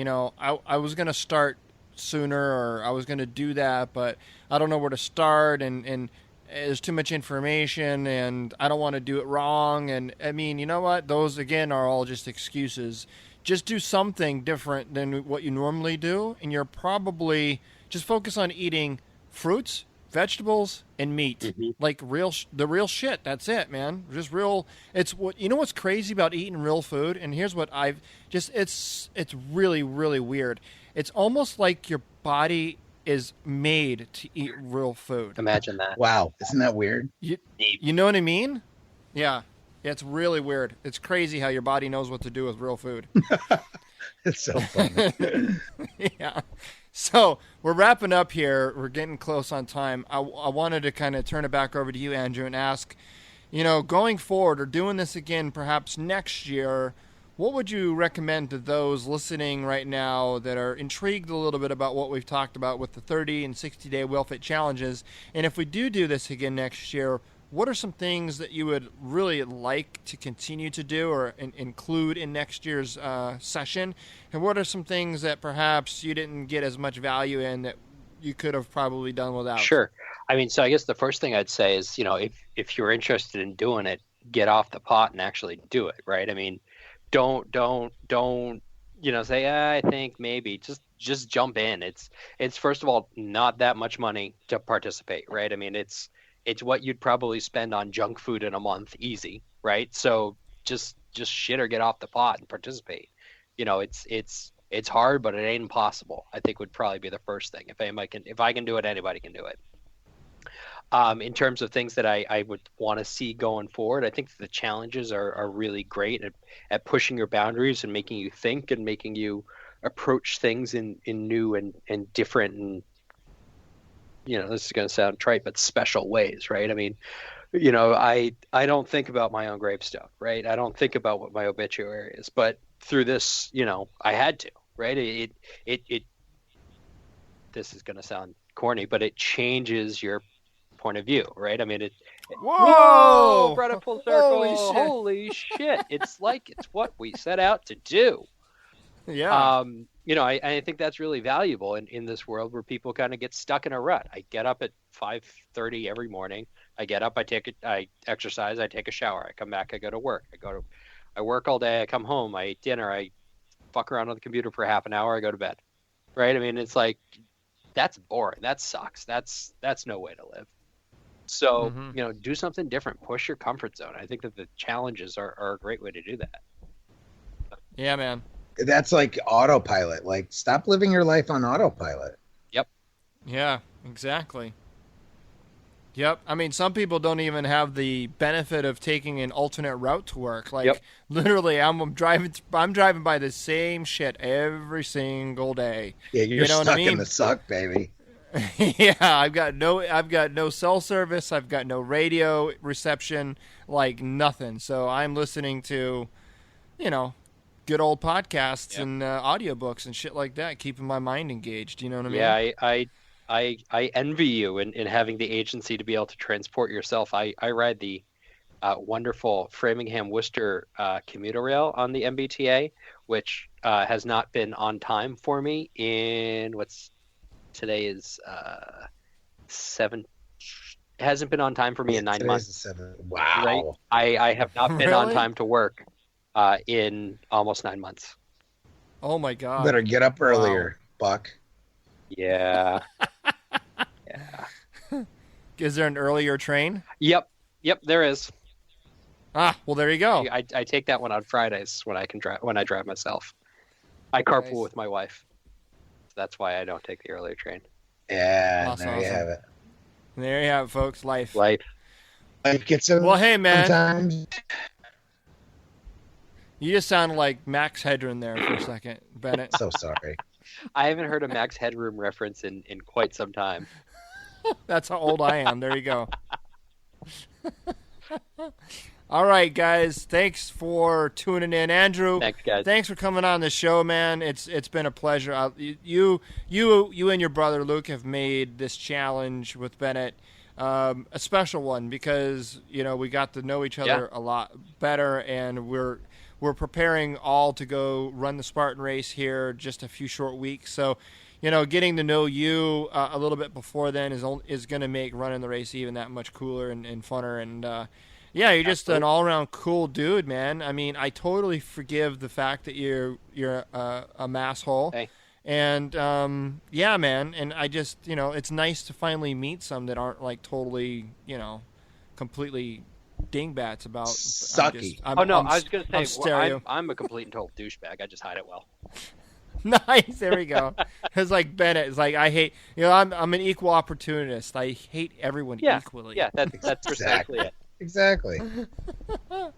I was going to start sooner, or I was going to do that, but I don't know where to start, and there's too much information, and I don't want to do it wrong. And I mean, you know what? Those, again, are all just excuses. Just do something different than what you normally do, and you're probably just focus on eating fruits, vegetables, and meat. Like the real shit. That's it, man. Just real. It's what, what's crazy about eating real food, and here's what it's really, really weird. It's almost like your body is made to eat real food. Imagine that. Wow. Isn't that weird? You know what I mean? Yeah. It's really weird. It's crazy how your body knows what to do with real food. It's so funny. Yeah. So we're wrapping up here. We're getting close on time. I wanted to kind of turn it back over to you, Andrew, and ask, going forward or doing this again perhaps next year, what would you recommend to those listening right now that are intrigued a little bit about what we've talked about with the 30 and 60-day WellFit challenges? And if we do this again next year, what are some things that you would really like to continue to do or include in next year's session? And what are some things that perhaps you didn't get as much value in that you could have probably done without? Sure. I mean, so I guess the first thing I'd say is, if you're interested in doing it, get off the pot and actually do it, right? I mean, don't say, I think maybe. Just jump in. It's first of all not that much money to participate, right? I mean, it's what you'd probably spend on junk food in a month, easy, right? So just shit or get off the pot and participate. It's hard, but it ain't impossible, I think would probably be the first thing. If I can do it, anybody can do it. In terms of things that I would want to see going forward, I think the challenges are really great at pushing your boundaries and making you think and making you approach things in new and different and, this is going to sound trite, but special ways, right? I mean, I don't think about my own gravestone, right? I don't think about what my obituary is, but through this, I had to, right? It this is going to sound corny, but it changes your point of view, right? I mean, whoa, brought it full circle. Holy shit. It's what we set out to do. Yeah. I think that's really valuable in this world where people kind of get stuck in a rut. I get up at 5:30 every morning. I get up, I exercise, I take a shower, I come back, I go to work. I work all day, I come home, I eat dinner, I fuck around on the computer for half an hour, I go to bed. Right? I mean, it's like, that's boring. That sucks. That's no way to live. So, do something different. Push your comfort zone. I think that the challenges are a great way to do that. Yeah, man. That's like autopilot. Like, stop living your life on autopilot. Yep. Yeah, exactly. Yep. I mean, some people don't even have the benefit of taking an alternate route to work. Like, Yep. literally, I'm driving by the same shit every single day. Yeah, you're You know what stuck I mean? in the suck, baby. Yeah, I've got no cell service. I've got no radio reception, like nothing. So I'm listening to, good old podcasts and audiobooks and shit like that, keeping my mind engaged. You know what I mean? Yeah, I envy you in having the agency to be able to transport yourself. I ride the wonderful Framingham Worcester commuter rail on the MBTA, which has not been on time for me in today is 7. It hasn't been on time for me in 9 months. 7. Wow. Right? I have not been on Really? time to work in almost 9 months. Oh my god! Better get up earlier, Buck. Yeah. Yeah. Is there an earlier train? Yep, there is. Ah, well, there you go. I take that one on Fridays when I drive myself. I carpool Nice. with my wife. That's why I don't take the earlier train. Yeah, That's there you awesome. have it. There you have it, folks. Life. Life. Life gets some Well, hey, man. sometimes. You just sounded like Max Headroom there for a second, Bennett. So sorry. I haven't heard a Max Headroom reference in quite some time. That's how old I am. There you go. All right, guys. Thanks for tuning in, Andrew. Thanks, guys. Thanks for coming on the show, man. It's been a pleasure. You and your brother Luke have made this challenge with Bennett a special one because we got to know each other a lot better, and we're preparing all to go run the Spartan race here just a few short weeks. So, getting to know you a little bit before then is going to make running the race even that much cooler and funner. And yeah, you're just an all-around cool dude, man. I mean, I totally forgive the fact that you're a masshole. Hey. And yeah, man. And I just, it's nice to finally meet some that aren't like totally, completely dingbats about Sucky. I was going to say, stereo. I'm a complete and total douchebag. I just hide it well. Nice, there we go. It's like Bennett. It's like I hate. I'm an equal opportunist. I hate everyone equally. Yeah, that's precisely it. Exactly. Oh,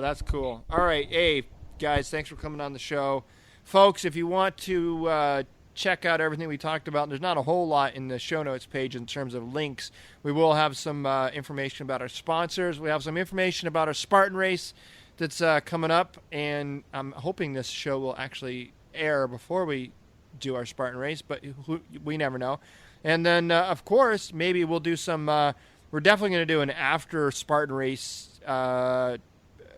that's cool. All right, hey guys, thanks for coming on the show, folks. If you want to check out everything we talked about, there's not a whole lot in the show notes page in terms of links. We will have some information about our sponsors. We have some information about our Spartan race that's coming up, and I'm hoping this show will actually air before we do our Spartan race, but we never know. And then, of course, maybe we'll do some. We're definitely going to do an after Spartan race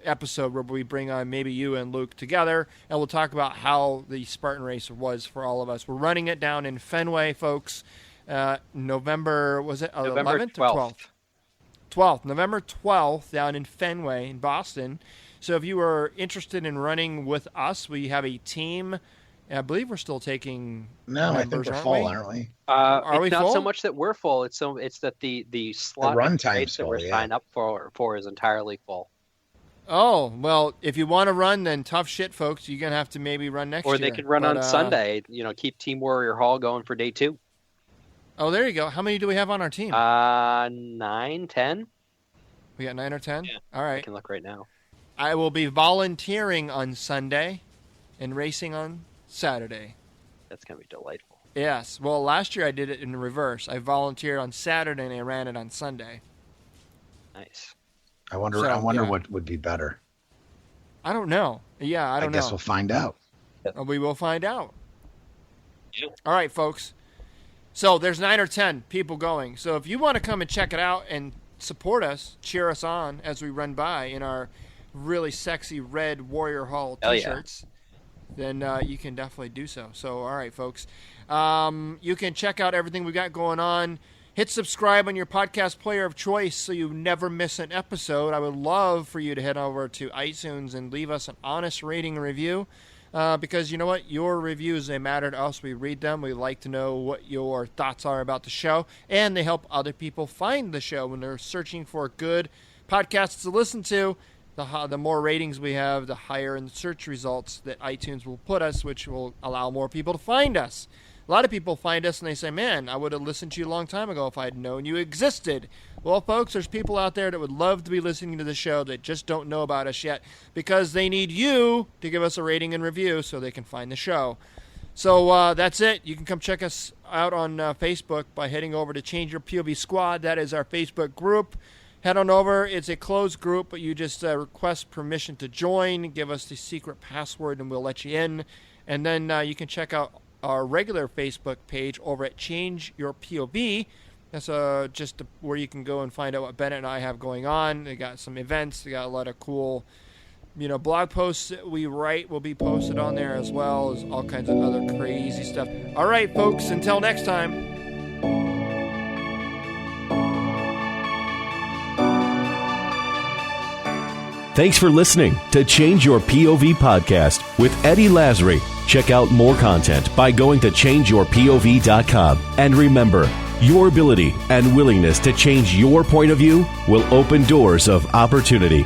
episode where we bring on maybe you and Luke together, and we'll talk about how the Spartan race was for all of us. We're running it down in Fenway, folks. November, was it November 11th or 12th? 12th, November 12th, down in Fenway in Boston. So if you are interested in running with us, we have a team. I believe we're still taking No, I think members, we're aren't full, we? aren't we? Are we it's not full? so much that we're full. It's that the slot run race time's that full, we're yeah. signed up for is entirely full. Oh, well, if you want to run, then tough shit, folks. You're going to have to maybe run next year. Or they could run But, on Sunday. Keep Team Warrior Hall going for day 2. Oh, there you go. How many do we have on our team? 9, 10. We got 9 or 10? Yeah. All I right. can look right now. I will be volunteering on Sunday and racing on Saturday. That's gonna be delightful. Yes. Well, last year I did it in reverse. I volunteered on Saturday and I ran it on Sunday. Nice. I wonder So, yeah. what would be better. I don't know. Yeah, I don't guess know. we'll find out. We will find out. Yeah. All right, folks. So there's 9 or 10 people going. So if you want to come and check it out and support us, cheer us on as we run by in our really sexy red Warrior Hall Hell yeah. t-shirts, then you can definitely do so. So, all right, folks. You can check out everything we got going on. Hit subscribe on your podcast player of choice so you never miss an episode. I would love for you to head over to iTunes and leave us an honest rating and review. Because you know what? Your reviews, they matter to us. We read them. We like to know what your thoughts are about the show. And they help other people find the show when they're searching for good podcasts to listen to. The more ratings we have, the higher in the search results that iTunes will put us, which will allow more people to find us. A lot of people find us and they say, man, I would have listened to you a long time ago if I had known you existed. Well, folks, there's people out there that would love to be listening to the show that just don't know about us yet because they need you to give us a rating and review so they can find the show. So that's it. You can come check us out on Facebook by heading over to Change Your POV Squad. That is our Facebook group. Head on over. It's a closed group, but you just request permission to join. Give us the secret password, and we'll let you in. And then you can check out our regular Facebook page over at Change Your POV. That's just where you can go and find out what Bennett and I have going on. They got some events. They got a lot of cool, blog posts that we write will be posted on there, as well as all kinds of other crazy stuff. All right, folks, until next time. Thanks for listening to Change Your POV podcast with Eddie Lazary. Check out more content by going to changeyourpov.com. And remember, your ability and willingness to change your point of view will open doors of opportunity.